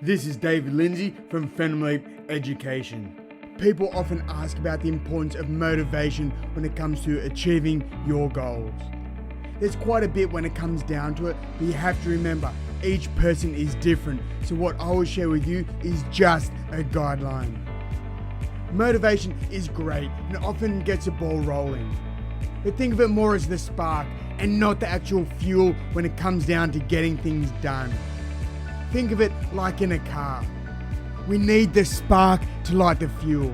This is David Lindsay from Leap Education. People often ask about the importance of motivation when it comes to achieving your goals. There's quite a bit when it comes down to it, but you have to remember each person is different, so what I will share with you is just a guideline. Motivation is great and often gets a ball rolling, but think of it more as the spark and not the actual fuel when it comes down to getting things done. Think of it like in a car. We need the spark to light the fuel,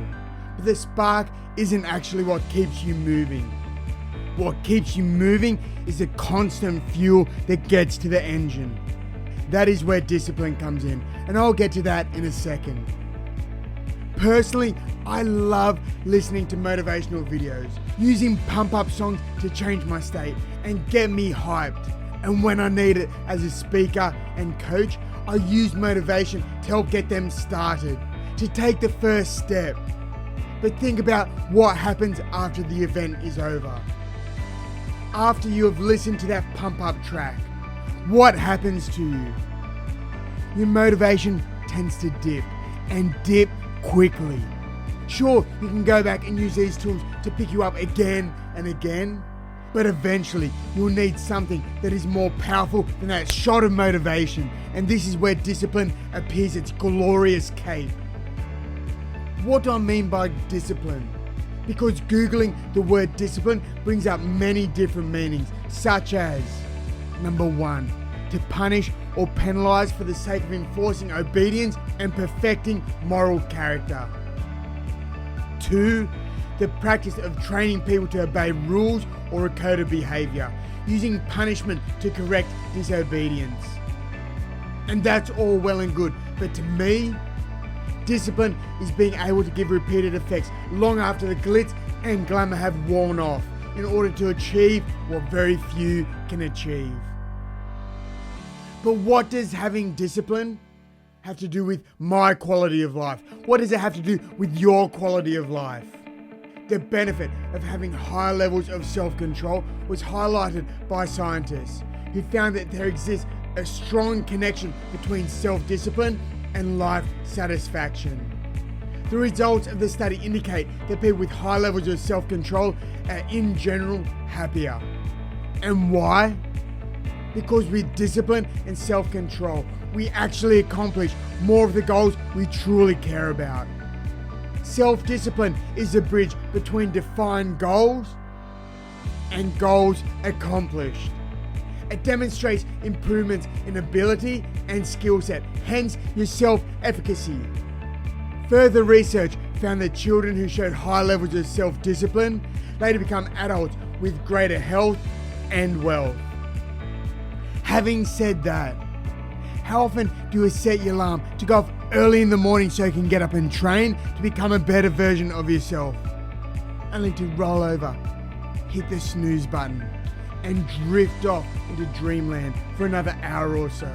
but the spark isn't actually what keeps you moving. What keeps you moving is the constant fuel that gets to the engine. That is where discipline comes in, and I'll get to that in a second. Personally, I love listening to motivational videos, using pump-up songs to change my state and get me hyped. And when I need it as a speaker and coach, I use motivation to help get them started, to take the first step. But think about what happens after the event is over. After you have listened to that pump-up track, what happens to you? Your motivation tends to dip, and dip quickly. Sure, you can go back and use these tools to pick you up again and again, but eventually you'll need something that is more powerful than that shot of motivation, and this is where discipline appears its glorious cape. What do I mean by discipline? Because Googling the word discipline brings up many different meanings, such as: number 1, to punish or penalize for the sake of enforcing obedience and perfecting moral character. 2, the practice of training people to obey rules or a code of behavior, using punishment to correct disobedience. And that's all well and good, but to me, discipline is being able to give repeated effects long after the glitz and glamour have worn off, in order to achieve what very few can achieve. But what does having discipline have to do with my quality of life? What does it have to do with your quality of life? The benefit of having high levels of self-control was highlighted by scientists who found that there exists a strong connection between self-discipline and life satisfaction. The results of the study indicate that people with high levels of self-control are in general happier. And why? Because with discipline and self-control, we actually accomplish more of the goals we truly care about. Self-discipline is the bridge between defined goals and goals accomplished. It demonstrates improvements in ability and skill set, hence your self-efficacy. Further research found that children who showed high levels of self-discipline later become adults with greater health and wealth. Having said that, how often do you set your alarm to go off early in the morning so you can get up and train to become a better version of yourself, only to roll over, hit the snooze button, and drift off into dreamland for another hour or so?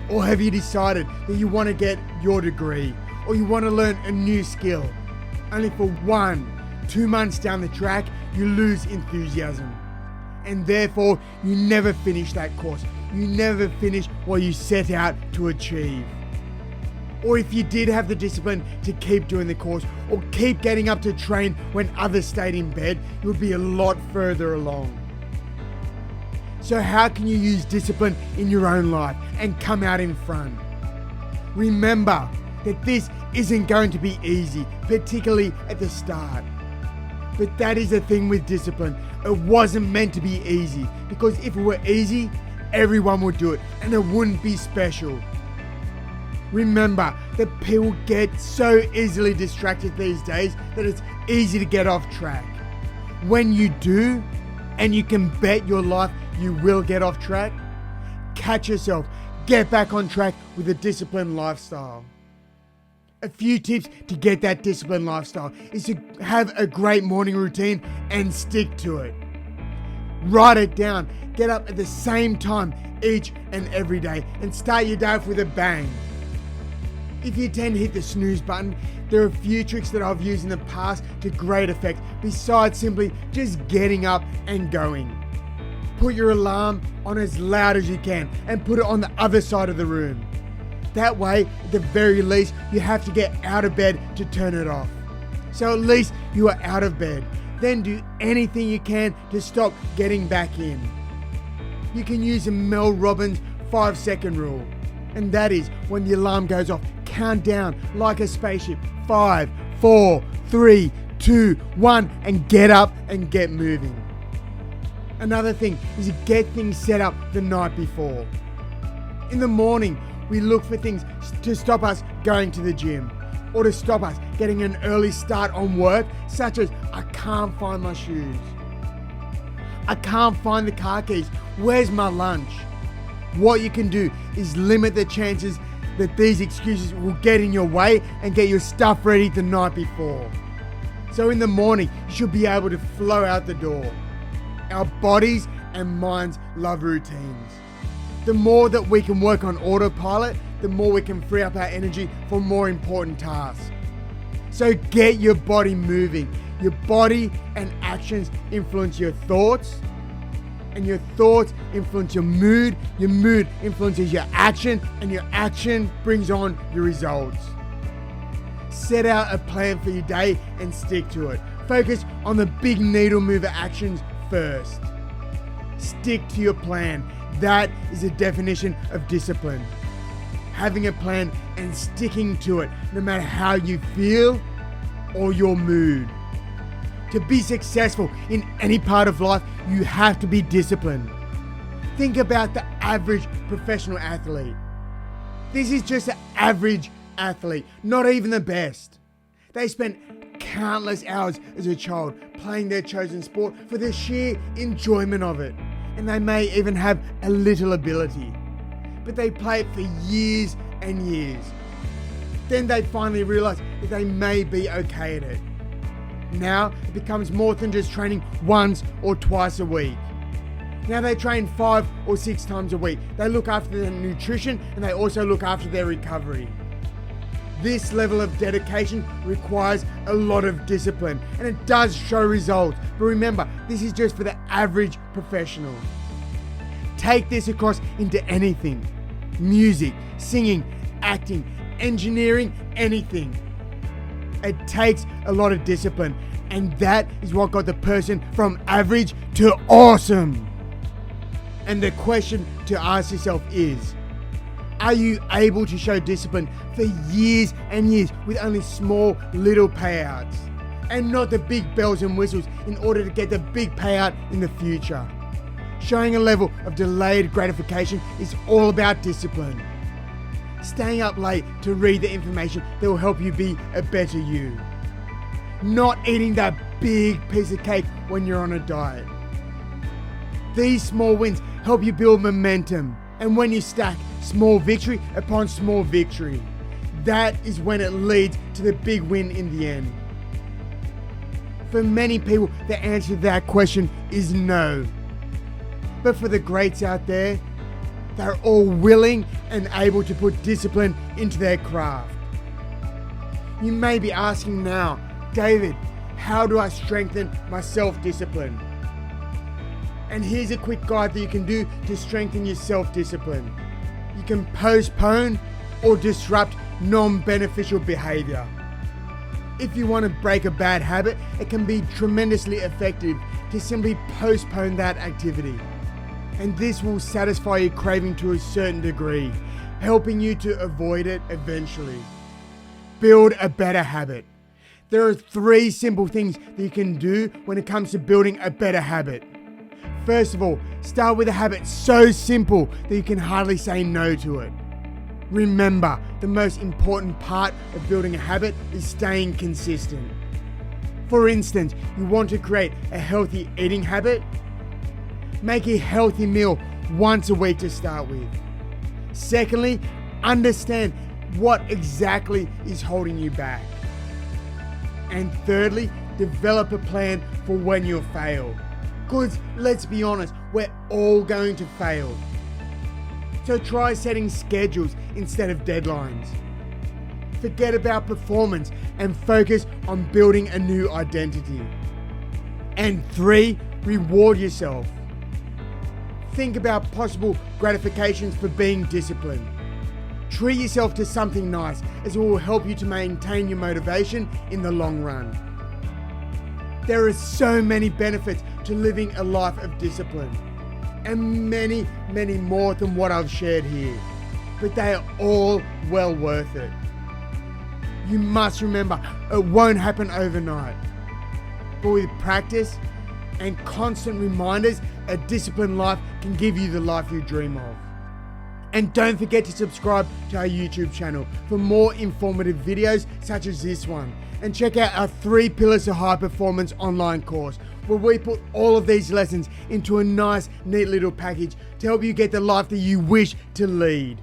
Or have you decided that you want to get your degree, or you want to learn a new skill, only for 1-2 months down the track you lose enthusiasm, and therefore you never finish that course, you never finish what you set out to achieve? Or if you did have the discipline to keep doing the course or keep getting up to train when others stayed in bed, you would be a lot further along. So how can you use discipline in your own life and come out in front? Remember that this isn't going to be easy, particularly at the start. But that is the thing with discipline. It wasn't meant to be easy, because if it were easy, everyone would do it and it wouldn't be special. Remember that people get so easily distracted these days that it's easy to get off track. When you do, and you can bet your life you will get off track, catch yourself, get back on track with a disciplined lifestyle. A few tips to get that disciplined lifestyle is to have a great morning routine and stick to it. Write it down, get up at the same time each and every day, and start your day off with a bang. If you tend to hit the snooze button, there are a few tricks that I've used in the past to great effect, besides simply just getting up and going. Put your alarm on as loud as you can and put it on the other side of the room. That way, at the very least, you have to get out of bed to turn it off. So at least you are out of bed. Then do anything you can to stop getting back in. You can use the Mel Robbins 5-second rule. And that is, when the alarm goes off, count down like a spaceship. 5, 4, 3, 2, 1, and get up and get moving. Another thing is to get things set up the night before. In the morning, we look for things to stop us going to the gym, or to stop us getting an early start on work, such as, I can't find my shoes. I can't find the car keys. Where's my lunch? What you can do is limit the chances that these excuses will get in your way and get your stuff ready the night before. So in the morning, you should be able to flow out the door. Our bodies and minds love routines. The more that we can work on autopilot, the more we can free up our energy for more important tasks. So get your body moving. Your body and actions influence your thoughts, and your thoughts influence your mood influences your action, and your action brings on your results. Set out a plan for your day and stick to it. Focus on the big needle mover actions first. Stick to your plan. That is the definition of discipline. Having a plan and sticking to it, no matter how you feel or your mood. To be successful in any part of life, you have to be disciplined. Think about the average professional athlete. This is just an average athlete, not even the best. They spent countless hours as a child playing their chosen sport for the sheer enjoyment of it. And they may even have a little ability. But they play it for years and years. Then they finally realize that they may be okay at it. Now it becomes more than just training once or twice a week. Now they train 5 or 6 times a week. They look after their nutrition and they also look after their recovery. This level of dedication requires a lot of discipline, and it does show results. But remember, this is just for the average professional. Take this across into anything. Music, singing, acting, engineering, anything. It takes a lot of discipline, and that is what got the person from average to awesome. And the question to ask yourself is, are you able to show discipline for years and years with only small little payouts, and not the big bells and whistles in order to get the big payout in the future? Showing a level of delayed gratification is all about discipline. Staying up late to read the information that will help you be a better you. Not eating that big piece of cake when you're on a diet. These small wins help you build momentum, and when you stack small victory upon small victory, that is when it leads to the big win in the end. For many people, the answer to that question is no. But for the greats out there, they're all willing and able to put discipline into their craft. You may be asking now, David, how do I strengthen my self-discipline? And here's a quick guide that you can do to strengthen your self-discipline. You can postpone or disrupt non-beneficial behavior. If you want to break a bad habit, it can be tremendously effective to simply postpone that activity. And this will satisfy your craving to a certain degree, helping you to avoid it eventually. Build a better habit. There are 3 simple things that you can do when it comes to building a better habit. First of all, start with a habit so simple that you can hardly say no to it. Remember, the most important part of building a habit is staying consistent. For instance, you want to create a healthy eating habit? Make a healthy meal once a week to start with. Secondly, understand what exactly is holding you back. And thirdly, develop a plan for when you'll fail. Because let's be honest, we're all going to fail. So try setting schedules instead of deadlines. Forget about performance and focus on building a new identity. And 3, reward yourself. Think about possible gratifications for being disciplined. Treat yourself to something nice, as it will help you to maintain your motivation in the long run. There are so many benefits to living a life of discipline, and many, many more than what I've shared here, but they are all well worth it. You must remember, it won't happen overnight, but with practice and constant reminders, a disciplined life can give you the life you dream of. And don't forget to subscribe to our YouTube channel for more informative videos such as this one. And check out our 3 Pillars to High Performance online course, where we put all of these lessons into a nice, neat little package to help you get the life that you wish to lead.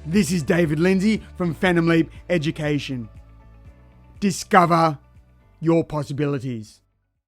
This is David Lindsay from Phantom Leap Education. Discover your possibilities.